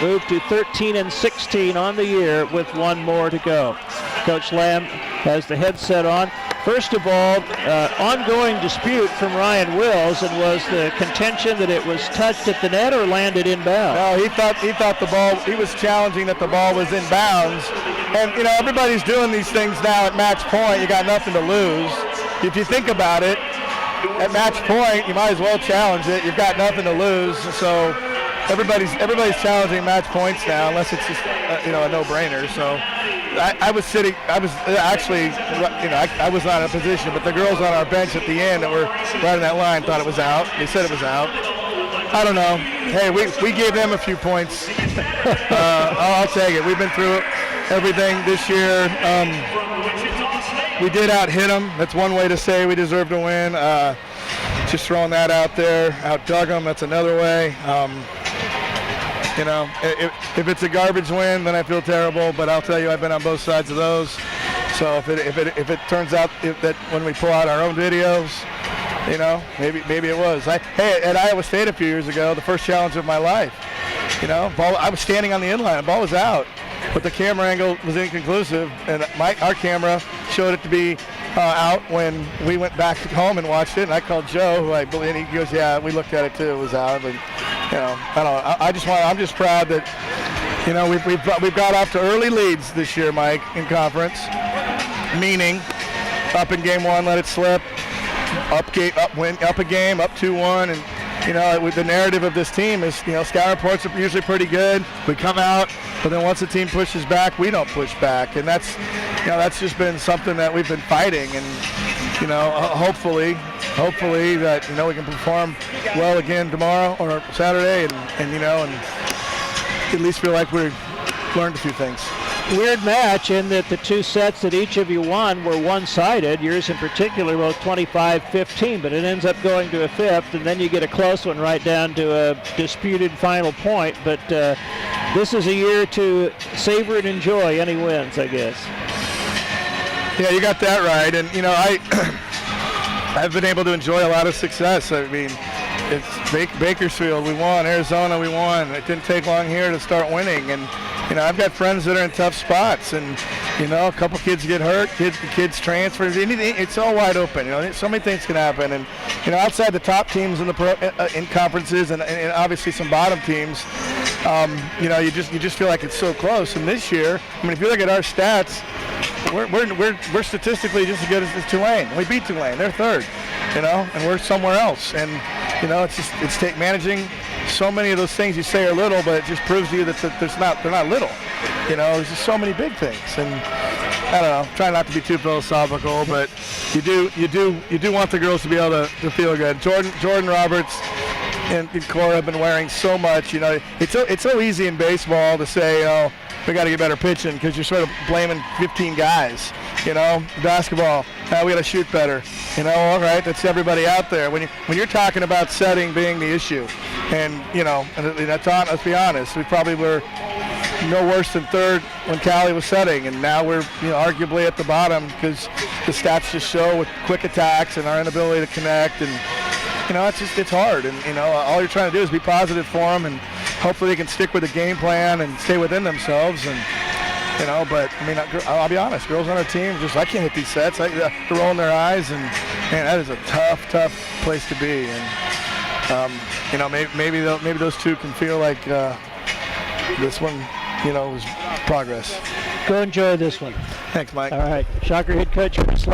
move to 13-16 on the year with one more to go. Coach Lamb has the headset on. First of all, ongoing dispute from Ryan Wills, and was the contention that it was touched at the net or landed inbounds? No, he thought the ball, he was challenging that the ball was in bounds. And, you know, everybody's doing these things now at match point. You got nothing to lose. If you think about it, at match point, you might as well challenge it. You've got nothing to lose. So everybody's challenging match points now, unless it's just, a no-brainer. So I was actually, I was not in a position, but the girls on our bench at the end that were right on that line thought it was out. They said it was out. I don't know. Hey, we gave them a few points. I'll take it. We've been through everything this year. We did out-hit them. That's one way to say we deserve to win. Just throwing that out there. Out-dug them. That's another way. If it's a garbage win, then I feel terrible. But I'll tell you, I've been on both sides of those. So if it turns out that when we pull out our own videos, maybe it was. Hey, at Iowa State a few years ago, the first challenge of my life. I was standing on the inline. The ball was out, but the camera angle was inconclusive, and our camera showed it to be out when we went back home and watched it. And I called Joe, who I believe, and he goes, "Yeah, we looked at it too. It was out." But I don't know. I'm just proud that we've got off to early leads this year, Mike, in conference. Meaning, up in game one, let it slip. Up a game, up 2-1, and the narrative of this team is, scout reports are usually pretty good. We come out, but then once the team pushes back, we don't push back, and that's just been something that we've been fighting, and hopefully that we can perform well again tomorrow or Saturday, and at least feel like we learned a few things. Weird match in that the two sets that each of you won were one-sided, yours in particular both 25-15, but it ends up going to a fifth, and then you get a close one right down to a disputed final point. But this is a year to savor and enjoy any wins, I guess. Yeah, you got that right, and I've been able to enjoy a lot of success. I mean, it's Bakersfield, we won. Arizona, we won. It didn't take long here to start winning, and I've got friends that are in tough spots, and a couple kids get hurt, kids transfer. Anything, it's all wide open. So many things can happen, and outside the top teams in the in conferences, and obviously some bottom teams, you just feel like it's so close. And this year, if you look at our stats, we're statistically just as good as Tulane. We beat Tulane; they're third, and we're somewhere else. And it's managing. So many of those things you say are little, but it just proves to you that they're not little. There's just so many big things, and I don't know. Try not to be too philosophical, but you do want the girls to be able to feel good. Jordan Roberts and Cora have been wearing so much. It's so easy in baseball to say, "Oh, we got to get better pitching," because you're sort of blaming 15 guys. Basketball, we got to shoot better. All right, that's everybody out there. When you're talking about setting being the issue, and let's be honest, we probably were no worse than third when Callie was setting, and now we're arguably at the bottom because the stats just show with quick attacks and our inability to connect, and it's hard, and all you're trying to do is be positive for them, and hopefully they can stick with the game plan and stay within themselves. And but I'll be honest, girls on our team I can't hit these sets. They're rolling their eyes, and man, that is a tough place to be. And maybe those two can feel like this one, was progress. Go enjoy this one. Thanks, Mike. All right, Shocker head coach Chris Lamb.